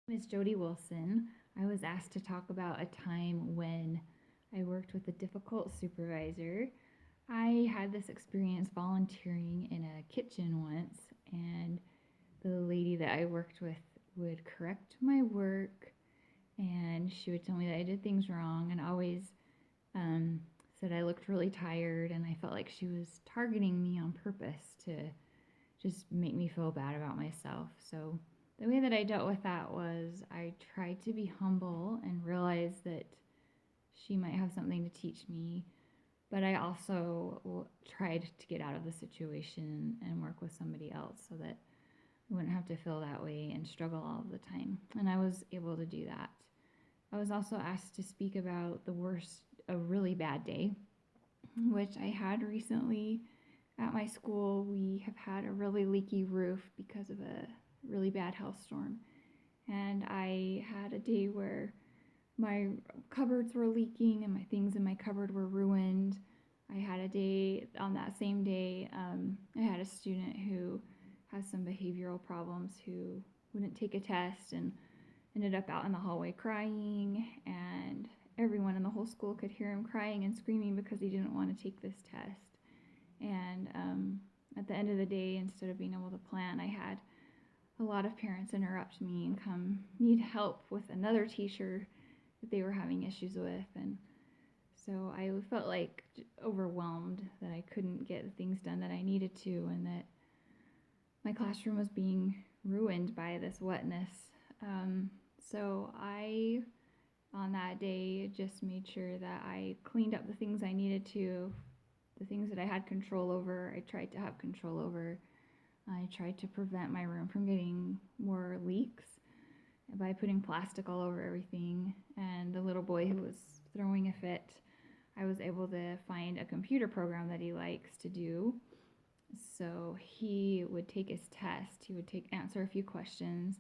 Ms. Jody Wilson. I was asked to talk about a time when I worked with a difficult supervisor. I had this experience volunteering in a kitchen once, and the lady that I worked with would correct my work, and she would tell me that I did things wrong, and always um, said I looked really tired, and I felt like she was targeting me on purpose to just make me feel bad about myself. So the way that I dealt with that was I tried to be humble and realize that she might have something to teach me, but I also tried to get out of the situation and work with somebody else so that I wouldn't have to feel that way and struggle all of the time. And I was able to do that. I was also asked to speak about a really bad day, which I had recently at my school. We have had a really leaky roof because of a really bad hailstorm. And I had a day where my cupboards were leaking and my things in my cupboard were ruined. I had a day, on that same day, I had a student who has some behavioral problems who wouldn't take a test and ended up out in the hallway crying, and everyone in the whole school could hear him crying and screaming because he didn't want to take this test. And at the end of the day, instead of being able to plan, I had a lot of parents interrupt me and come need help with another teacher that they were having issues with. And so I felt like overwhelmed that I couldn't get the things done that I needed to, and that my classroom was being ruined by this wetness. So I, on that day, just made sure that I cleaned up the things I needed to, the things that I had control over, I tried to have control over. I tried to prevent my room from getting more leaks by putting plastic all over everything. And the little boy who was throwing a fit, I was able to find a computer program that he likes to do. So he would take his test, he would answer a few questions,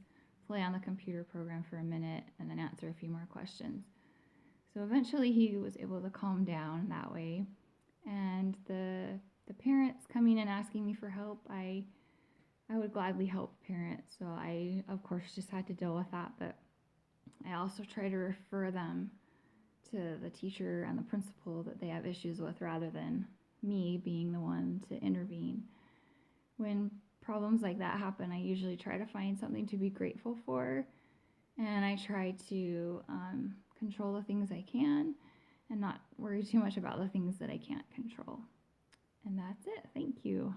play on the computer program for a minute, and then answer a few more questions. So eventually he was able to calm down that way. And the parents coming and asking me for help, I would gladly help parents. So I, of course, just had to deal with that. But I also try to refer them to the teacher and the principal that they have issues with, rather than me being the one to intervene. When problems like that happen, I usually try to find something to be grateful for, and I try to control the things I can and not worry too much about the things that I can't control. And that's it. Thank you.